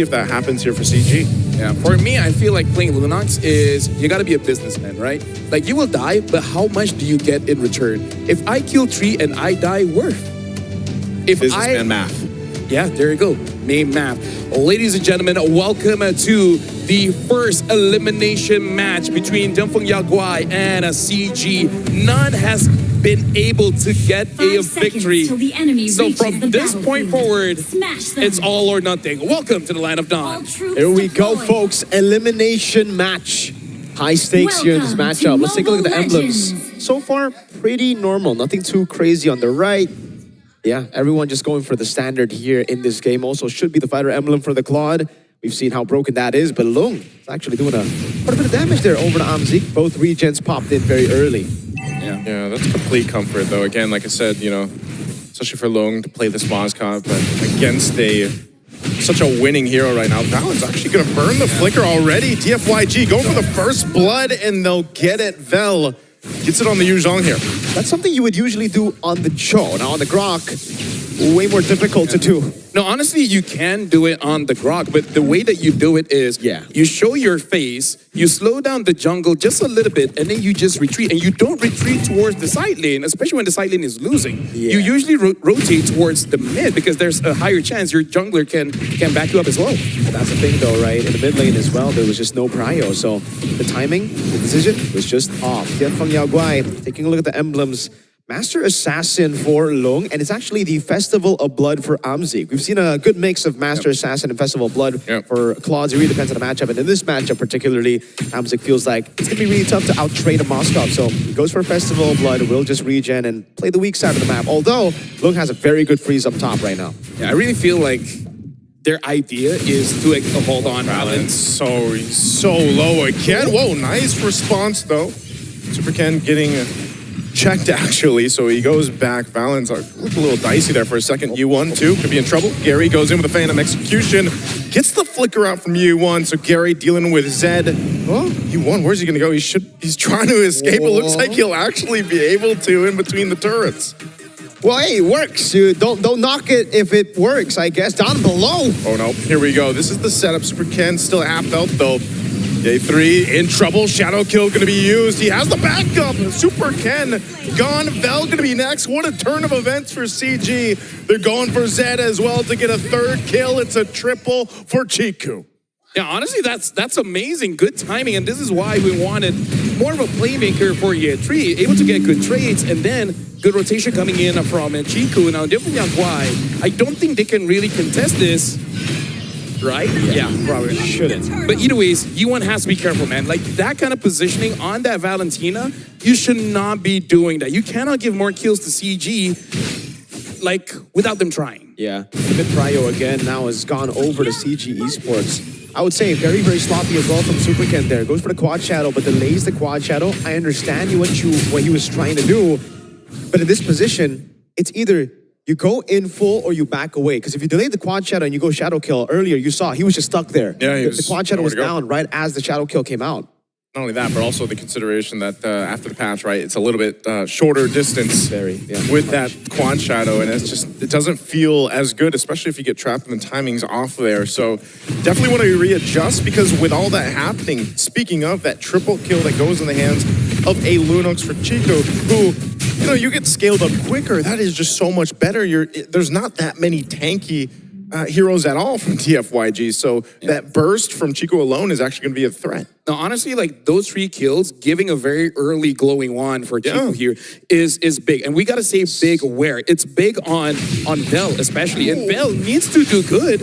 if that happens here for CG. Yeah, for me, I feel like playing Lunox is, you gotta be a businessman, right? Like, you will die, but how much do you get in return? If I kill 3 and I die, worth. If Businessman math. Yeah, there you go. Name math. Ladies and gentlemen, welcome to the first elimination match between DianFengYaoGuai and CG. None has been able to get a victory. So from this point forward, it's all or nothing. Welcome to the Land of Dawn. Here we go, folks. Elimination match. High stakes here in this matchup. Let's take a look at the emblems. So far, pretty normal. Nothing too crazy on the right. Yeah, everyone just going for the standard here in this game. Also should be the fighter emblem for the Claude. We've seen how broken that is, but Lung is actually doing quite a bit of damage there over to Amzik. Both regens popped in very early. Yeah, that's complete comfort, though. Again, like I said, you know, especially for Lung to play this Mozcop, but against such a winning hero right now. Val's actually going to burn the flicker already. DFYG going for the first blood, and they'll get it. Vel gets it on the Yuzhong here. That's something you would usually do on the Cho. Now on the Grok, way more difficult to do. No, honestly, you can do it on the Grok, but the way that you do it is you show your face, you slow down the jungle just a little bit, and then you just retreat. And you don't retreat towards the side lane, especially when the side lane is losing. You usually rotate towards the mid because there's a higher chance your jungler can back you up as well. That's the thing though, right? In the mid lane as well, there was just no prio. So the timing, the decision was just off. DFYG, taking a look at the emblems. Master Assassin for Lung, and it's actually the Festival of Blood for Amzik. We've seen a good mix of Master Assassin and Festival of Blood for Claude. It really depends on the matchup, and in this matchup particularly, Amzik feels like it's going to be really tough to out-trade a Mozcop, so he goes for Festival of Blood, will just regen and play the weak side of the map, although Lung has a very good freeze up top right now. Yeah, I really feel like their idea is to hold on Balance so low again. Whoa, nice response, though. Super Ken getting checked, actually, so he goes back. Valens looked a little dicey there for a second. U1, too, could be in trouble. Gary goes in with a Phantom Execution, gets the flicker out from U1, so Gary dealing with Zed. Oh, U1, where's he gonna go? He's trying to escape. It looks like he'll actually be able to in between the turrets. Well, hey, it works. Don't knock it if it works, I guess. Down below. Oh, no, here we go. This is the setup. Super Ken still half health, though. Day 3 in trouble. Shadow kill gonna be used. He has the backup. Super Ken gone. Vel gonna be next. What a turn of events for CG. They're going for Zed as well to get a 3rd kill. It's a triple for Chiku. Yeah, honestly, that's amazing. Good timing, and this is why we wanted more of a playmaker for year 3, able to get good trades, and then good rotation coming in from Chiku. Now, DianFengYaoGuai, I don't think they can really contest this. Right? Yeah, probably shouldn't. But either ways, U1 has to be careful, man. Like, that kind of positioning on that Valentina, you should not be doing that. You cannot give more kills to CG, like, without them trying. Yeah, the mid prio again now has gone over to CG Esports. I would say very, very sloppy as well from Super Ken there. Goes for the quad shadow, but delays the quad shadow. I understand what he was trying to do, but in this position, it's either you go in full or you back away. Because if you delay the quad shadow and you go shadow kill earlier, you saw he was just stuck there. Yeah, the quad shadow was down right as the shadow kill came out. Not only that, but also the consideration that after the patch, right, it's a little bit shorter distance with that quad shadow, and it doesn't feel as good, especially if you get trapped and the timing's off there. So definitely want to readjust, because with all that happening, speaking of that triple kill that goes in the hands of a Lunox for Chico, who, you know, you get scaled up quicker. That is just so much better. There's not that many tanky heroes at all from DFYG, so that burst from Chico alone is actually going to be a threat. Now, honestly, like, those 3 kills, giving a very early glowing wand for Chico here is big. And we got to say big where. It's big on Vel, especially. And Vel needs to do good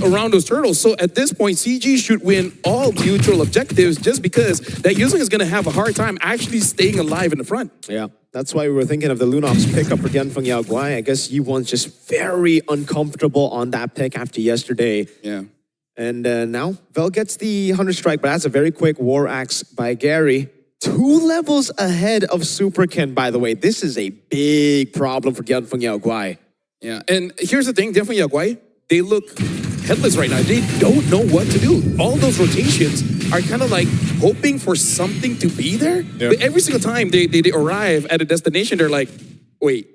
around those turtles. So at this point, CG should win all neutral objectives, just because that user is going to have a hard time actually staying alive in the front. Yeah. That's why we were thinking of the Lunox pickup for DianFengYaoGuai. I guess U1's just very uncomfortable on that pick after yesterday. Yeah. And now Vel gets the 100 strike, but that's a very quick war axe by Gary. 2 levels ahead of Super Ken, by the way. This is a big problem for DianFengYaoGuai. Yeah, and here's the thing, DianFengYaoGuai, they look headless right now. They don't know what to do. All those rotations are kind of like hoping for something to be there. Yeah. But every single time they arrive at a destination, they're like, wait,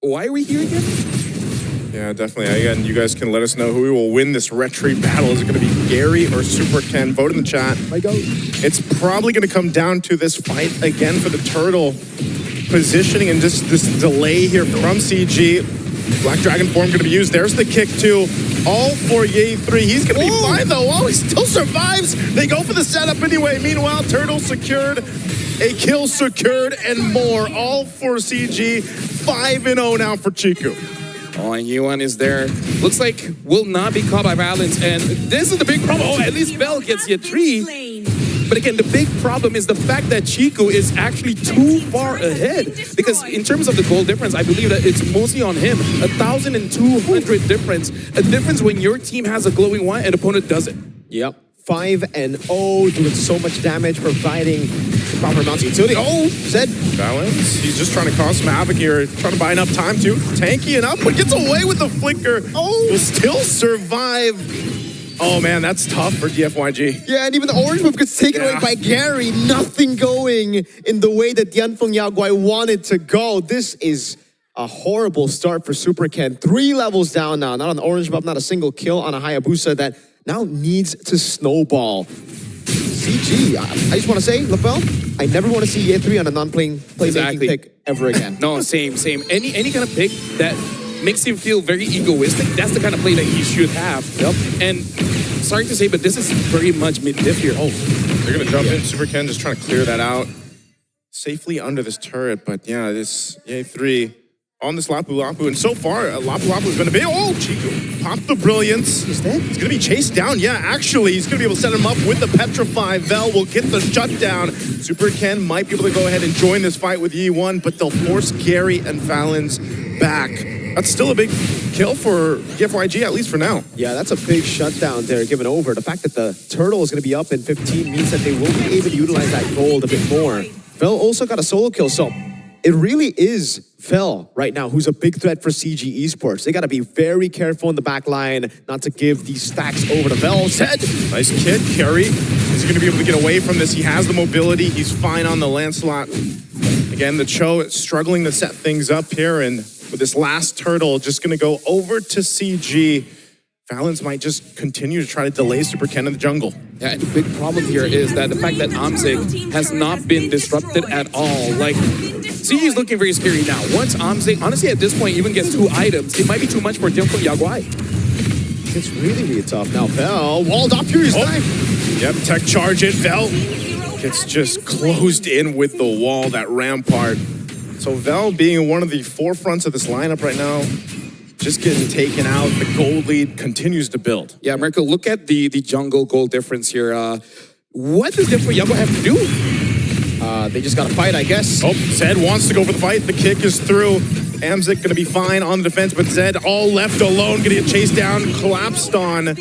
why are we here again? Yeah, definitely. Again, you guys can let us know who will win this retreat battle. Is it going to be Gary or Super Ken? Vote in the chat. It's probably going to come down to this fight again for the turtle positioning and just this delay here from CG. Black Dragon form going to be used. There's the kick too. All for Ye3. He's going to be fine though. Oh, he still survives. They go for the setup anyway. Meanwhile, turtle secured. A kill secured and more. All for CG. 5-0 now for Chiku. Oh, and Yuan is there. Looks like will not be caught by Valence. And this is the big problem. Oh, at least Bell gets you 3. But again, the big problem is the fact that Chiku is actually too far ahead. Because in terms of the goal difference, I believe that it's mostly on him. 1,200 difference. A difference when your team has a glowing one and opponent doesn't. Yep. 5-0, doing so much damage, providing proper amounts of utility. Oh, Zed. Valence, he's just trying to cause some havoc here, trying to buy enough time too. Tanky enough, but gets away with the flicker. Oh, will still survive. Oh man, that's tough for DFYG. Yeah, and even the orange move gets taken away by Gary. Nothing going in the way that DianFengYaoGuai wanted to go. This is a horrible start for Super Ken. 3 levels down now. Not on the orange buff, not a single kill on a Hayabusa that now needs to snowball. CG, I just want to say, LaFell, I never want to see Ye3 on a playmaking pick ever again. No, same. Any kind of pick that makes him feel very egoistic, that's the kind of play that he should have. Yep. And sorry to say, but this is very much mid-diff here. Oh, they're going to jump in. Super Ken just trying to clear that out. Safely under this turret, but yeah, this Ye3 on this Lapu Lapu, and so far, Lapu Lapu has been a bit. Oh, Chico popped the brilliance. He's dead. He's going to be chased down. Yeah, actually, he's going to be able to set him up with the Petrify. Vel will get the shutdown. Super Ken might be able to go ahead and join this fight with Yi1, but they'll force Gary and Valens back. That's still a big kill for DFYG, at least for now. Yeah, that's a big shutdown there given over. The fact that the turtle is going to be up in 15 means that they will be able to utilize that gold a bit more. Vel also got a solo kill, so it really is Vel right now who's a big threat for CG Esports. They got to be very careful in the back line not to give these stacks over to Vel. Zed! Nice kid, Carry. He's going to be able to get away from this. He has the mobility. He's fine on the Lancelot. Again, the Cho is struggling to set things up here, and with this last turtle just going to go over to CG. Valens might just continue to try to delay Super Ken in the jungle. Yeah, and the big problem here is that the fact that Amzik has not been disrupted at all. Like, CG is looking very scary now. Once Amzik, honestly, at this point, even gets 2 items, it might be too much for DianFengYaoGuai. It's really, really tough. Now, Vel walled off Furious Knife. Yep, tech charge it. Vel gets just closed in with the wall, that rampart. So Vel being one of the forefronts of this lineup right now, just getting taken out. The gold lead continues to build. Yeah, Marco, look at the jungle goal difference here. What does DianFengYaoGuai have to do? They just got to fight, I guess. Oh, Zed wants to go for the fight. The kick is through. Amzik going to be fine on the defense, but Zed all left alone, going to get chased down, collapsed on,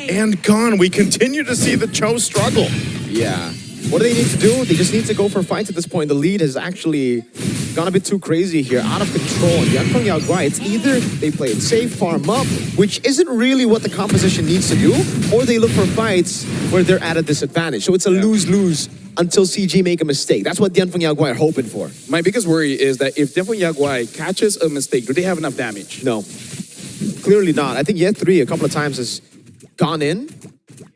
and gone. We continue to see the Cho struggle. Yeah. What do they need to do? They just need to go for fights at this point. The lead has actually gone a bit too crazy here, out of control. And DianFengYaoGuai, it's either they play it safe, farm up, which isn't really what the composition needs to do, or they look for fights where they're at a disadvantage. So it's a lose-lose until CG make a mistake. That's what DianFengYaoGuai are hoping for. My biggest worry is that if DianFengYaoGuai catches a mistake, do they have enough damage? No, clearly not. I think Ye3 a couple of times has gone in,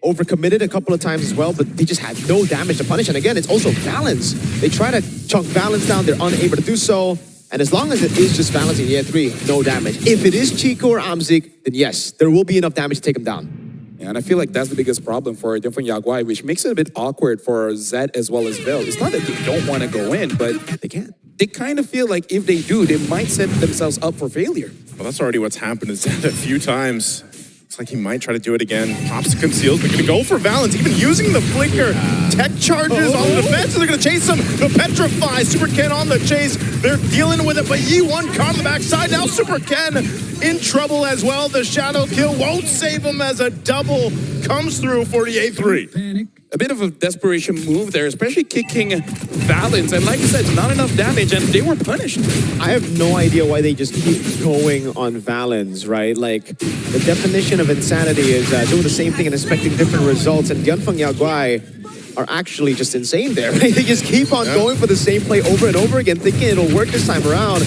overcommitted a couple of times as well, but they just had no damage to punish. And again, it's also Valens. They try to chunk Valens down, they're unable to do so. And as long as it is just Valens in Ye3, no damage. If it is Chico or Amzik, then yes, there will be enough damage to take him down. Yeah, and I feel like that's the biggest problem for DianFengYaoGuai, which makes it a bit awkward for Zed as well as Vel. It's not that they don't want to go in, but they can't. They kind of feel like if they do, they might set themselves up for failure. Well, that's already what's happened to Zed a few times. Looks like he might try to do it again. Pops the conceals, but going to go for Valens, even using the flicker. Tech charges on the defense, and they're going to chase him. The Petrify, Super Ken on the chase. They're dealing with it, but Yi1 caught on the backside. Now Super Ken in trouble as well. The shadow kill won't save him as a double comes through for the A3. A bit of a desperation move there, especially kicking Valens. And like I said, not enough damage, and they were punished. I have no idea why they just keep going on Valens, right? Like, the definition of insanity is doing the same thing and expecting different results. And DianFengYaoGuai are actually just insane there, right? They just keep on going for the same play over and over again, thinking it'll work this time around.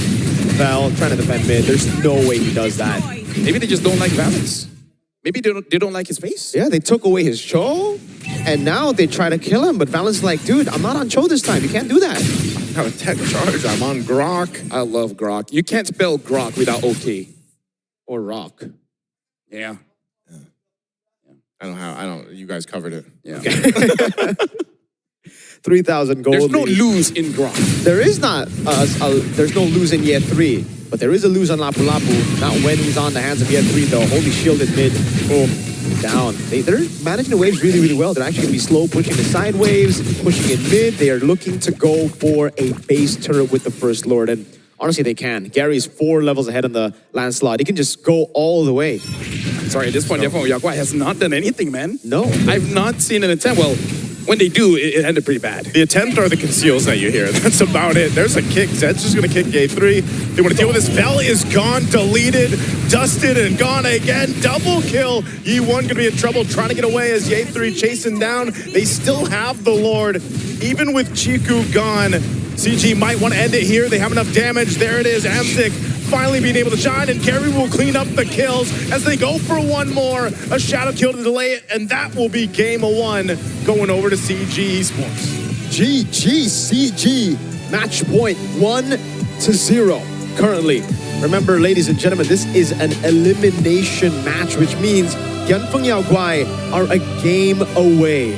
Val trying to defend mid. There's no way he does that. Maybe they just don't like Valens. Maybe they don't like his face. Yeah, they took away his Cho, and now they try to kill him. But Valens like, dude, I'm not on Cho this time. You can't do that. I got a tech charge. I'm on Grok. I love Grok. You can't spell Grok without OK. Or Rock. Yeah. I don't. You guys covered it. Yeah. 3,000 gold. There's no lead. lose in Grok. There is not. There's no lose in year 3. But there is a lose on Lapu Lapu. Not when he's on the hands of year 3 though. Holy shield in mid. Boom. Down. They're managing the waves really, really well. They're actually going to be slow pushing the side waves, pushing in mid. They are looking to go for a base turret with the First Lord. And honestly, they can. Gary's 4 levels ahead on the Lancelot. He can just go all the way. Sorry, at this point, DFYG has not done anything, man. No. I've not seen an attempt. Well, when they do, it ended pretty bad. The attempt are the conceals that you hear. That's about it. There's a kick. Zed's just going to kick A3. They want to deal with this. Vel is gone, deleted, dusted, and gone again. Double kill. Yi1 going to be in trouble trying to get away as Ye3 chasing down. They still have the Lord. Even with Chiku gone, CG might want to end it here. They have enough damage. There it is. Amzik finally being able to shine, and Gary will clean up the kills as they go for one more. A shadow kill to delay it, and that will be game 1 going over to CG Esports. GG CG. Match point 1-0 currently. Remember, ladies and gentlemen, this is an elimination match, which means DianFengYaoGuai are a game away.